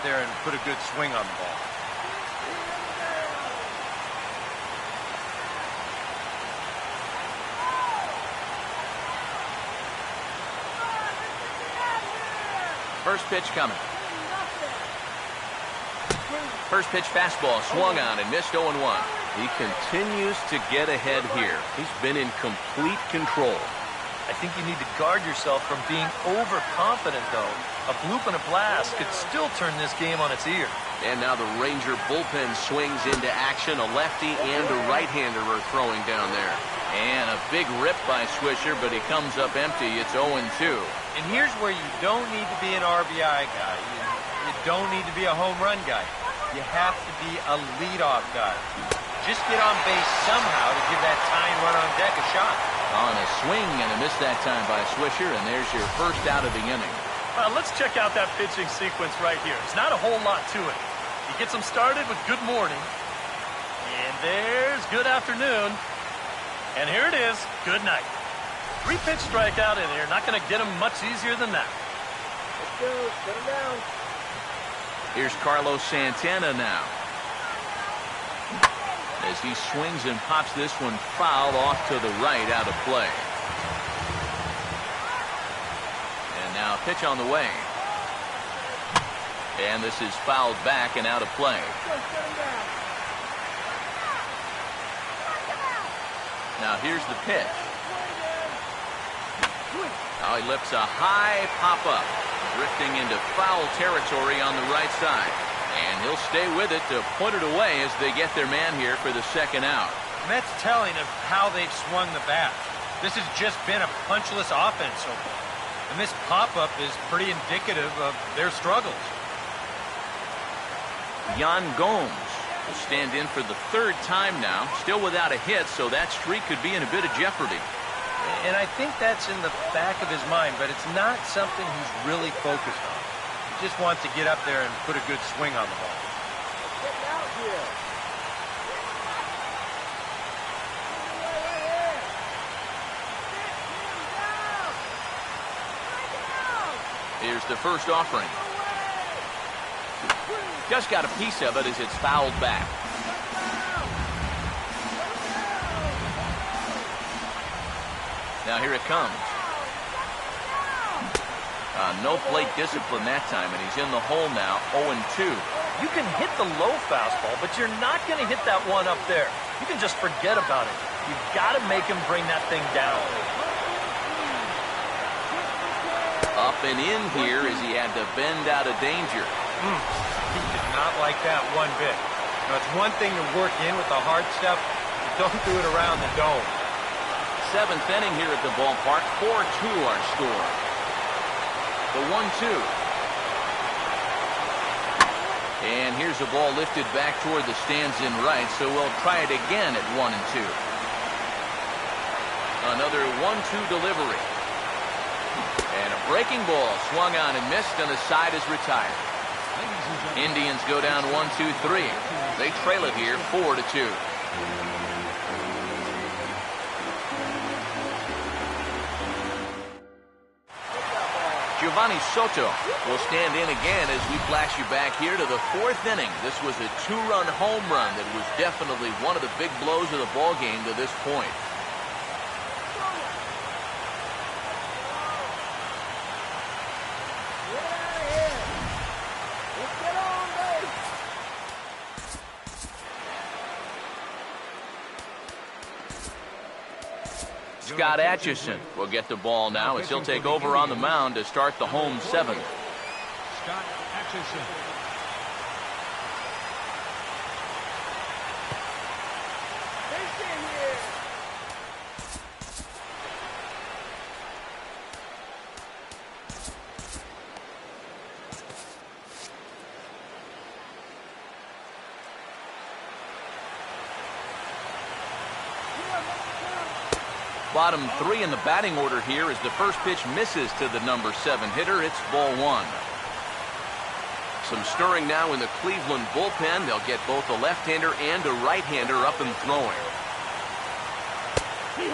there and put a good swing on the ball. First pitch coming. First pitch fastball swung on and missed 0-1. He continues to get ahead here. He's been in complete control. I think you need to guard yourself from being overconfident, though. A bloop and a blast could still turn this game on its ear. And now the Ranger bullpen swings into action. A lefty and a right-hander are throwing down there. And a big rip by Swisher, but he comes up empty. It's 0-2. And here's where you don't need to be an RBI guy. You don't need to be a home run guy. You have to be a leadoff guy. Just get on base somehow to give that tying run on deck a shot. On a swing and a miss that time by Swisher, and there's your first out of the inning. Let's check out that pitching sequence right here. There's not a whole lot to it. He gets them started with good morning. And there's good afternoon. And here it is, good night. 3-pitch strikeout in here. Not going to get him much easier than that. Let's go. Put him down. Here's Carlos Santana now. As he swings and pops this one foul off to the right, out of play. And now a pitch on the way. And this is fouled back and out of play. Now here's the pitch. Now he lifts a high pop-up, drifting into foul territory on the right side. And he'll stay with it to put it away as they get their man here for the second out. And that's telling of how they've swung the bat. This has just been a punchless offense so far. And this pop-up is pretty indicative of their struggles. Yan Gomes will stand in for the third time now, still without a hit, so that streak could be in a bit of jeopardy. And I think that's in the back of his mind, but it's not something he's really focused on. He just wants to get up there and put a good swing on the ball. Get out here. Here's the first offering. Just got a piece of it as it's fouled back. Now here it comes. No plate discipline that time, and he's in the hole now, 0-2. You can hit the low fastball, but you're not going to hit that one up there. You can just forget about it. You've got to make him bring that thing down. Up and in here as he had to bend out of danger. He did not like that one bit. Now, it's one thing to work in with the hard stuff, but don't do it around the dome. Seventh inning here at the ballpark, 4-2 our score. The 1-2. And here's a ball lifted back toward the stands in right, so we'll try it again at 1-2. Another 1-2 delivery. And a breaking ball swung on and missed, and the side is retired. Indians go down 1-2-3. They trail it here 4-2. Giovanni Soto will stand in again as we flash you back here to the fourth inning. This was a two-run home run that was definitely one of the big blows of the ball game to this point. Scott Atchison will get the ball now as he'll take over on the mound to start the home seventh. Scott Atchison. Bottom three in the batting order here as the first pitch misses to the number 7 hitter. It's ball one. Some stirring now in the Cleveland bullpen. They'll get both a left-hander and a right-hander up and throwing.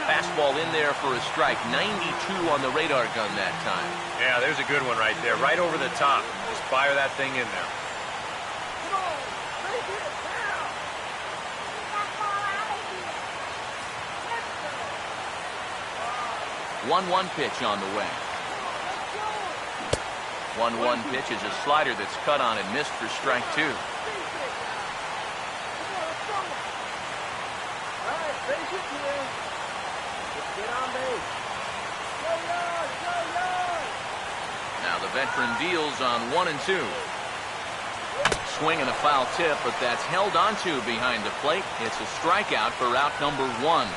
Fastball in there for a strike. 92 on the radar gun that time. Yeah, there's a good one right there. Right over the top. Just fire that thing in there. on. Take it now. 1-1 pitch on the way. 1-1 pitch is a slider that's cut on and missed for strike 2. All right, face it here. Just get on base. Go yard, go yard. Now the veteran deals on 1-2. Swing and a foul tip, but that's held onto behind the plate. It's a strikeout for out number 1.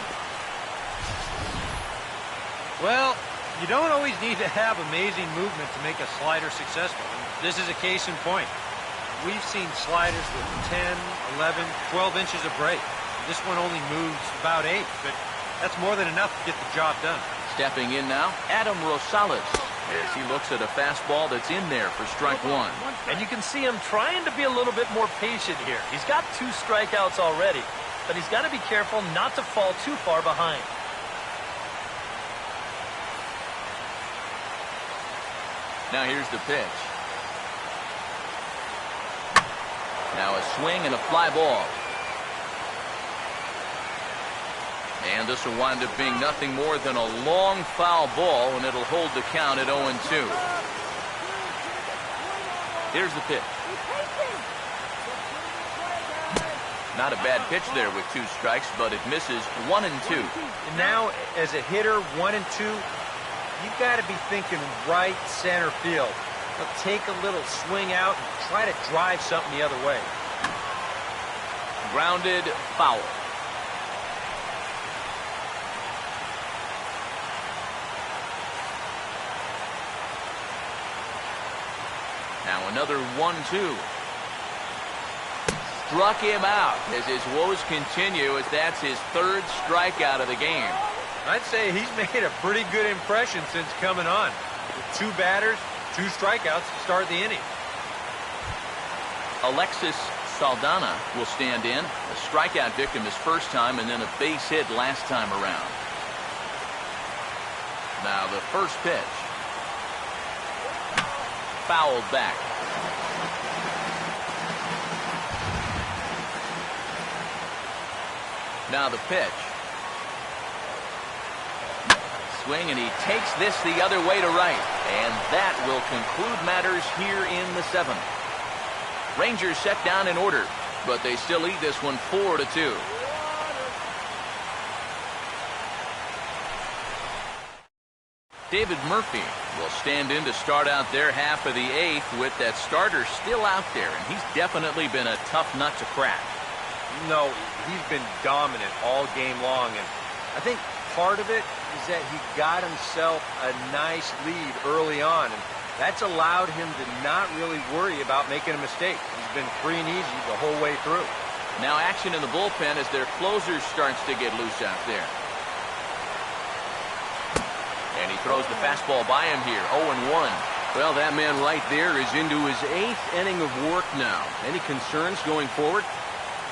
Well, you don't always need to have amazing movement to make a slider successful. This is a case in point. We've seen sliders with 10, 11, 12 inches of break. This one only moves about 8, but that's more than enough to get the job done. Stepping in now, Adam Rosales, as he looks at a fastball that's in there for strike 1. And you can see him trying to be a little bit more patient here. He's got 2 strikeouts already, but he's got to be careful not to fall too far behind. Now here's the pitch. Now a swing and a fly ball. And this will wind up being nothing more than a long foul ball, and it'll hold the count at 0-2. Here's the pitch. Not a bad pitch there with 2 strikes, but it misses 1-2. And now, as a hitter, 1-2, you've got to be thinking right center field. Now, take a little swing out and try to drive something the other way. Grounded, foul. Now another 1-2. Struck him out as his woes continue, as that's his 3rd strikeout of the game. I'd say he's made a pretty good impression since coming on. With 2 batters, 2 strikeouts to start the inning. Alexis Saldana will stand in. A strikeout victim his first time, and then a base hit last time around. Now the first pitch. Fouled back. Now the pitch. Swing, and he takes this the other way to right. And that will conclude matters here in the 7th. Rangers set down in order, but they still lead this one 4-2. David Murphy will stand in to start out their half of the 8th with that starter still out there, and he's definitely been a tough nut to crack. No, he's been dominant all game long, and I think part of it is that he got himself a nice lead early on, and that's allowed him to not really worry about making a mistake. He's been free and easy the whole way through. Now action in the bullpen as their closer starts to get loose out there. And he throws the fastball by him here, 0-1. Well, that man right there is into his 8th inning of work now. Any concerns going forward?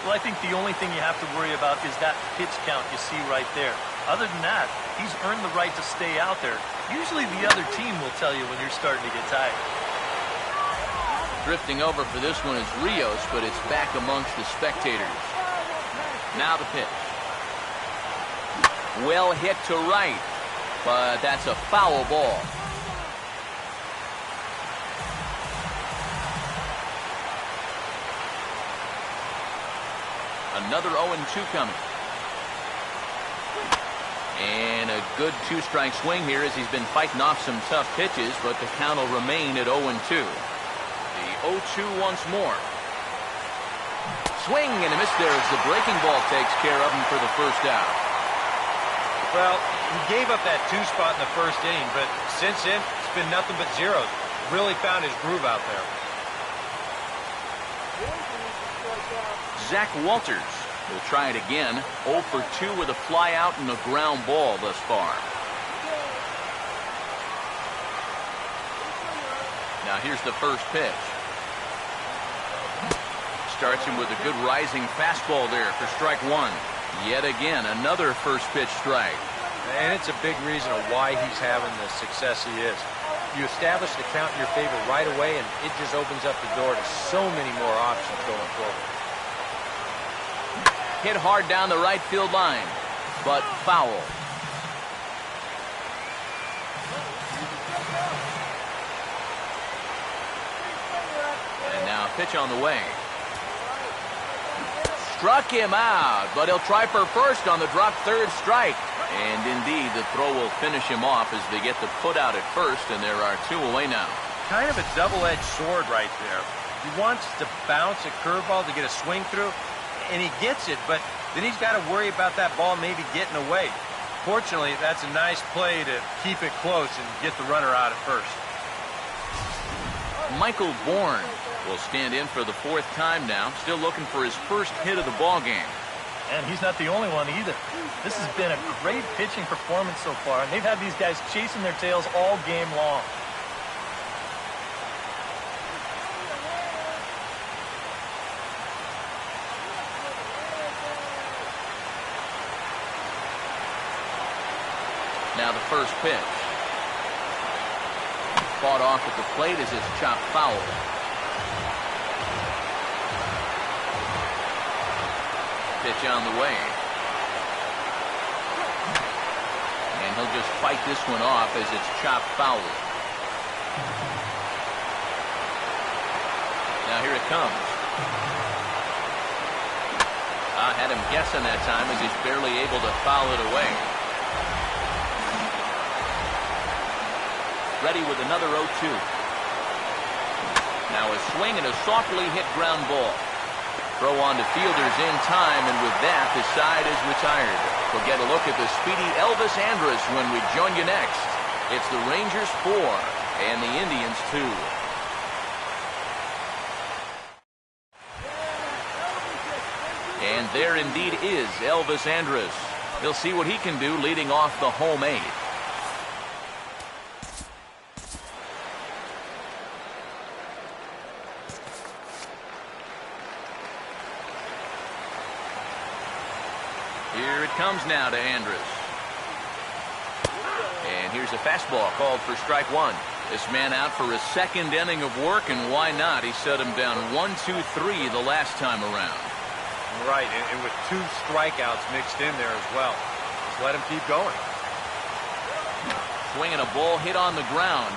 Well, I think the only thing you have to worry about is that pitch count you see right there. Other than that, he's earned the right to stay out there. Usually the other team will tell you when you're starting to get tired. Drifting over for this one is Rios, but it's back amongst the spectators. Now the pitch. Well hit to right, but that's a foul ball. Another 0-2 coming. And a good 2-strike swing here as he's been fighting off some tough pitches, but the count will remain at 0-2. The 0-2 once more. Swing and a miss there as the breaking ball takes care of him for the first out. Well, he gave up that 2 spot in the first inning, but since then, it's been nothing but zeros. Really found his groove out there. Zach Walters will try it again. 0 for 2 with a fly out and a ground ball thus far. Now here's the first pitch. Starts him with a good rising fastball there for strike 1. Yet again, another first pitch strike. And it's a big reason of why he's having the success he is. You establish the count in your favor right away, and it just opens up the door to so many more options going forward. Hit hard down the right field line, but foul. And now pitch on the way. Struck him out, but he'll try for first on the drop third strike. And indeed, the throw will finish him off as they get the put out at first, and there are 2 away now. Kind of a double-edged sword right there. He wants to bounce a curveball to get a swing through, and he gets it, but then he's got to worry about that ball maybe getting away. Fortunately, that's a nice play to keep it close and get the runner out at first. Michael Bourne will stand in for the 4th time now, still looking for his first hit of the ball game. And he's not the only one either. This has been a great pitching performance so far, and they've had these guys chasing their tails all game long. Now the first pitch. Fought off at the plate as it's chopped foul. Pitch on the way. And he'll just fight this one off as it's chopped foul. Now here it comes. I had him guessing that time as he's barely able to foul it away. Ready with another 0-2. Now a swing and a softly hit ground ball. Throw on to fielders in time, and with that, the side is retired. We'll get a look at the speedy Elvis Andrus when we join you next. It's the Rangers 4 and the Indians 2. And there indeed is Elvis Andrus. He'll see what he can do leading off the home 8. Here it comes now to Andrus. And here's a fastball called for strike 1. This man out for a 2nd inning of work, and why not? He set him down 1-2-3 the last time around. Right, and with 2 strikeouts mixed in there as well. Just let him keep going. Swinging a ball hit on the ground.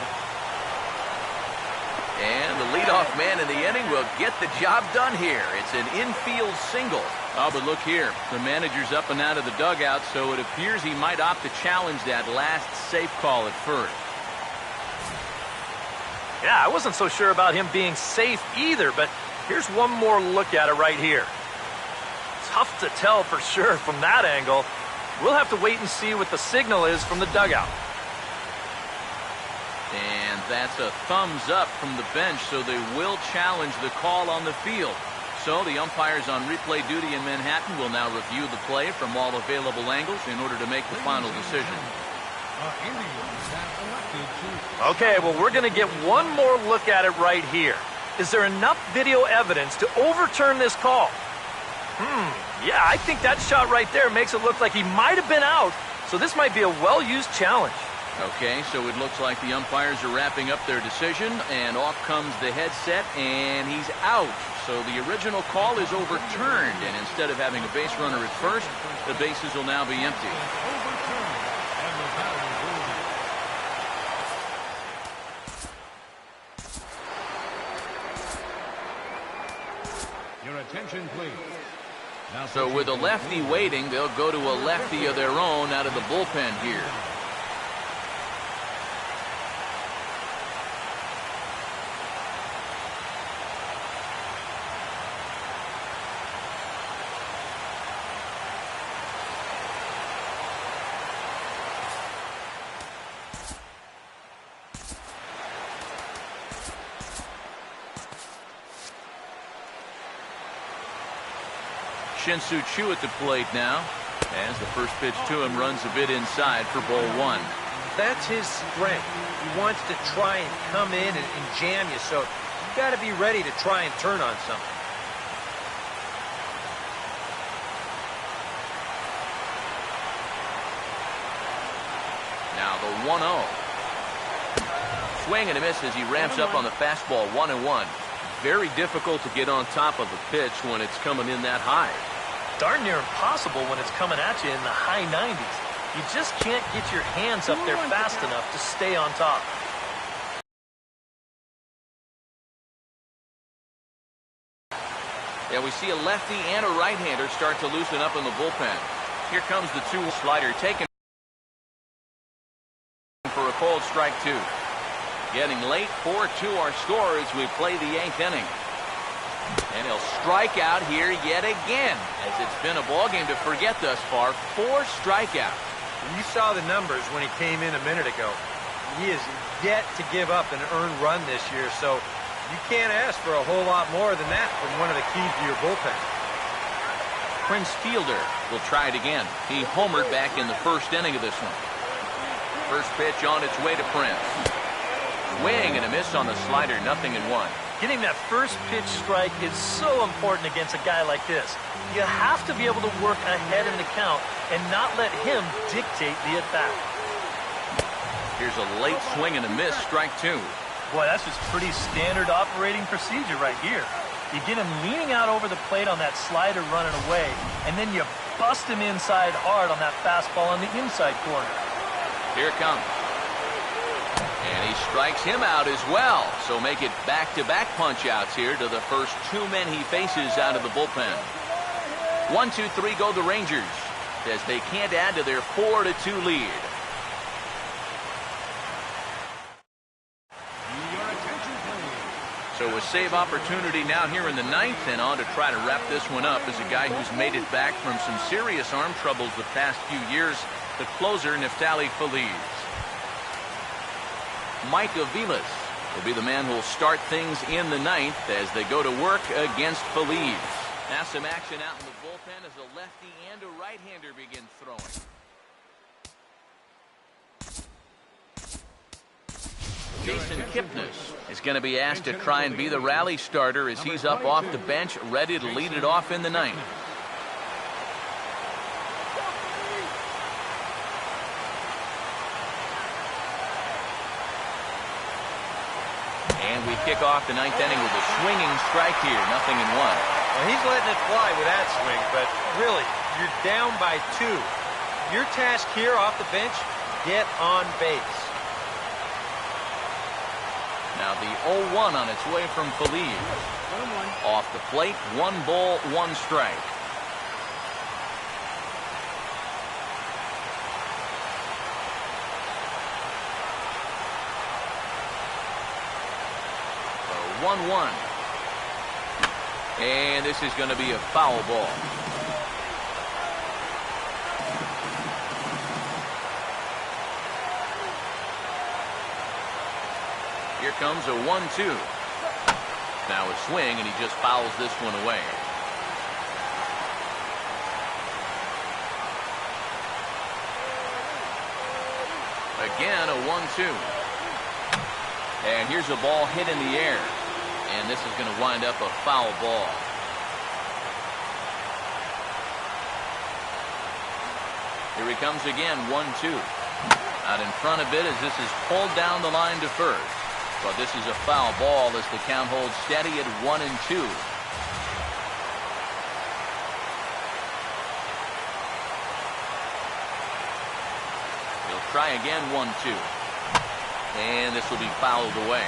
And the leadoff man in the inning will get the job done here. It's an infield single. Oh, but look here. The manager's up and out of the dugout, so it appears he might opt to challenge that last safe call at first. Yeah, I wasn't so sure about him being safe either, but here's one more look at it right here. Tough to tell for sure from that angle. We'll have to wait and see what the signal is from the dugout. And that's a thumbs up from the bench, so they will challenge the call on the field. So the umpires on replay duty in Manhattan will now review the play from all available angles in order to make the final decision. Okay, well, we're going to get one more look at it right here. Is there enough video evidence to overturn this call? Yeah, I think that shot right there makes it look like he might have been out, so this might be a well-used challenge. Okay, so it looks like the umpires are wrapping up their decision, and off comes the headset, and he's out. So the original call is overturned, and instead of having a base runner at first, the bases will now be empty. Your attention, please. Now So with a lefty waiting, they'll go to a lefty of their own out of the bullpen here. Shin-Soo Choo at the plate now, as the first pitch to him runs a bit inside for ball 1. That's his strength. He wants to try and come in and jam you, so you got to be ready to try and turn on something. Now the 1-0. swing and a miss as he ramps up on the fastball. 1-1. Very difficult to get on top of a pitch when it's coming in that high. Darn near impossible when it's coming at you in the high 90s. You just can't get your hands up there fast enough to stay on top. Yeah, we see a lefty and a right-hander start to loosen up in the bullpen. Here comes the 2 slider taken for a called strike 2. Getting late, 4-2 our score as we play the 8th inning. And he'll strike out here yet again, as it's been a ballgame to forget thus far. 4 strikeouts. You saw the numbers when he came in a minute ago. He is yet to give up an earned run this year, so you can't ask for a whole lot more than that from one of the keys to your bullpen. Prince Fielder will try it again. He homered back in the first inning of this one. First pitch on its way to Prince. Swing and a miss on the slider, 0-1. Getting that first pitch strike is so important against a guy like this. You have to be able to work ahead in the count and not let him dictate the at-bat. Here's a late swing and a miss, strike 2. Boy, that's just pretty standard operating procedure right here. You get him leaning out over the plate on that slider running away, and then you bust him inside hard on that fastball on the inside corner. Here it comes. And he strikes him out as well. So make it back-to-back punch-outs here to the first 2 men he faces out of the bullpen. 1-2-3 go the Rangers as they can't add to their 4-2 lead. So a save opportunity now here in the 9th, and on to try to wrap this one up is a guy who's made it back from some serious arm troubles the past few years, the closer, Neftali Feliz. Mike Aviles will be the man who will start things in the 9th as they go to work against Feliz. Now some action out in the bullpen as a lefty and a right-hander begin throwing. Jason Kipnis is going to be asked to try and be the rally starter as he's up off the bench, ready to lead it off in the 9th. And we kick off the 9th inning with a swinging strike here, 0-1. Well, he's letting it fly with that swing, but really, you're down by 2. Your task here off the bench, get on base. Now the 0-1 on its way from Feliz. Off the plate, 1 ball, 1 strike. So 1-1. And this is going to be a foul ball. Here comes a 1-2. Now a swing, and he just fouls this one away. Again, a 1-2. And here's a ball hit in the air. And this is going to wind up a foul ball. Here he comes again, 1-2. Out in front a bit as this is pulled down the line to first. But this is a foul ball as the count holds steady at 1-2. He'll try again, 1-2. And this will be fouled away.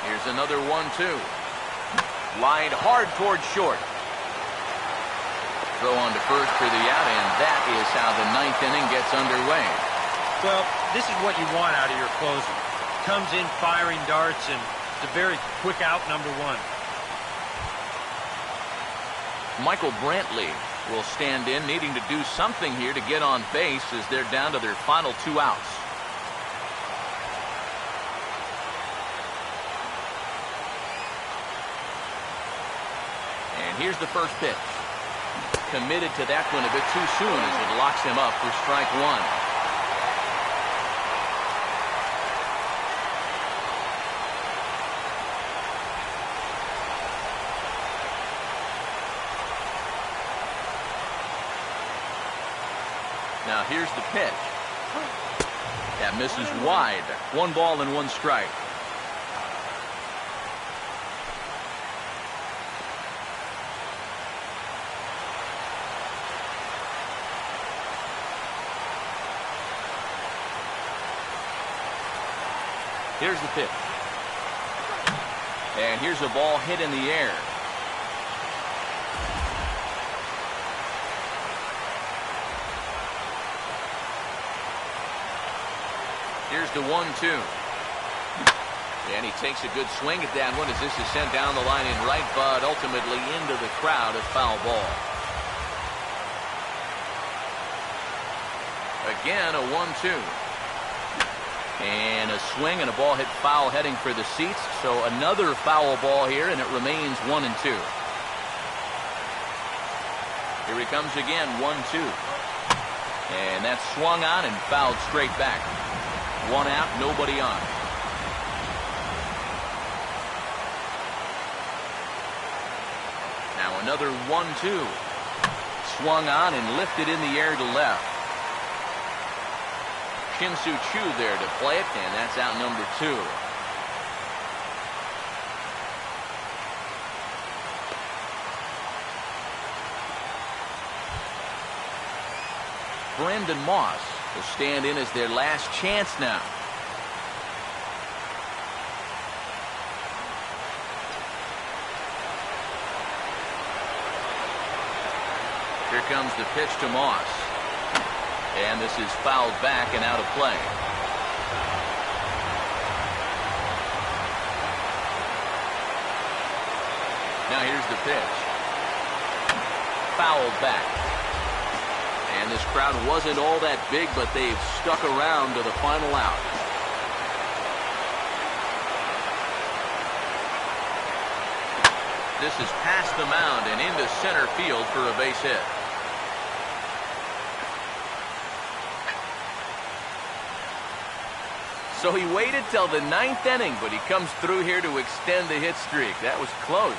Here's another 1-2. Lined hard towards short. Throw on to first for the out, and that is how the 9th inning gets underway. Well, this is what you want out of your closer. Comes in firing darts, and it's a very quick out, number 1. Michael Brantley will stand in, needing to do something here to get on base as they're down to their final 2 outs. And here's the first pitch. Committed to that one a bit too soon as it locks him up for strike 1. pitch. That misses wide. 1 ball and 1 strike. Here's the pitch. And here's a ball hit in the air. Here's the 1-2. And he takes a good swing at that one as this is sent down the line in right, but ultimately into the crowd, a foul ball. Again, a 1-2. And a swing and a ball hit foul heading for the seats. So another foul ball here, and it remains 1-2. Here he comes again, 1-2. And that's swung on and fouled straight back. 1 out, nobody on. Now another 1-2. Swung on and lifted in the air to left. Shin-Soo Choo there to play it, and that's out number 2. Brandon Moss will stand in as their last chance now. Here comes the pitch to Moss. And this is fouled back and out of play. Now here's the pitch. Fouled back. And this crowd wasn't all that big, but they've stuck around to the final out. This is past the mound and into center field for a base hit. So he waited till the 9th inning, but he comes through here to extend the hit streak. That was close.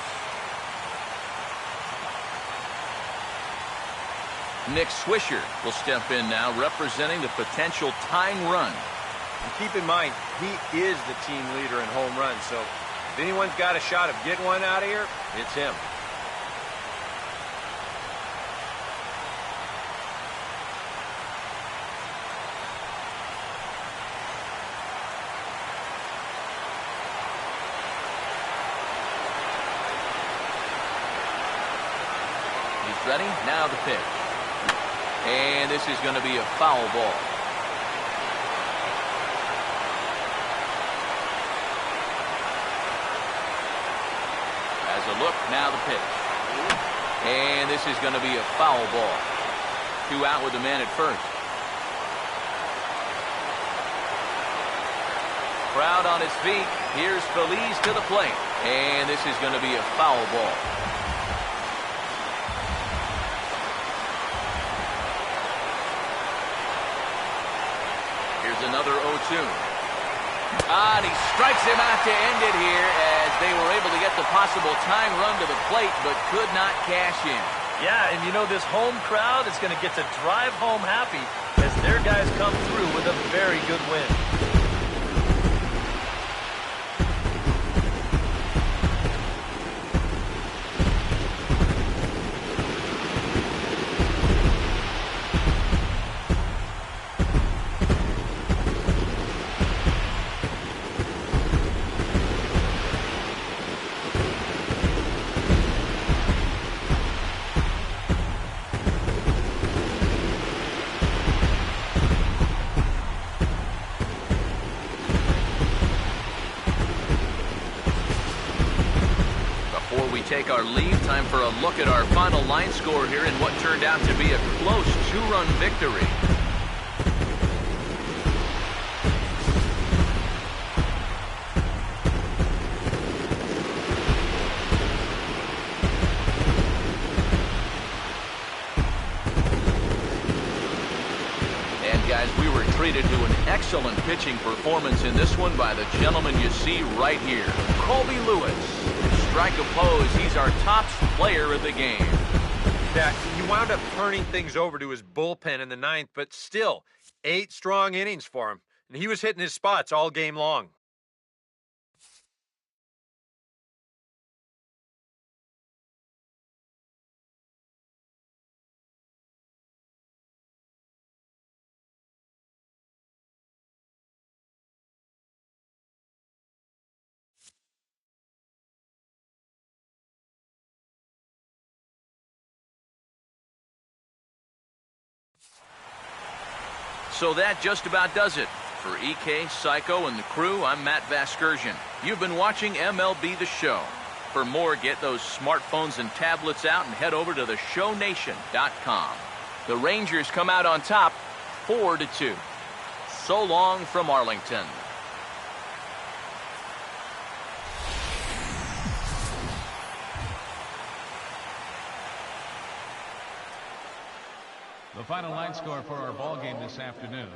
Nick Swisher will step in now, representing the potential tying run. And keep in mind, he is the team leader in home runs, so if anyone's got a shot of getting one out of here, it's him. Ready? Now the pitch. And this is going to be a foul ball. As a look, now the pitch. And this is going to be a foul ball. 2 out with the man at first. Crowd on its feet. Here's Feliz to the plate. And this is going to be a foul ball. Another 0-2. And he strikes him out to end it here as they were able to get the possible tying run to the plate but could not cash in. Yeah, and you know this home crowd is going to get to drive home happy as their guys come through with a very good win. Take our lead. Time for a look at our final line score here in what turned out to be a close 2-run victory. And guys, we were treated to an excellent pitching performance in this one by the gentleman you see right here, Colby Lewis. Strike opposed, he's our top player of the game. Yeah, he wound up turning things over to his bullpen in the 9th, but still, 8 strong innings for him, and he was hitting his spots all game long. So that just about does it. For EK, Psycho, and the crew, I'm Matt Vasgersian. You've been watching MLB The Show. For more, get those smartphones and tablets out and head over to theshownation.com. The Rangers come out on top, 4-2. So long from Arlington. The final line score for our ball game this afternoon.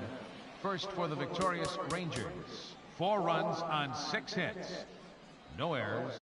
First for the victorious Rangers. 4 runs on 6 hits. No errors.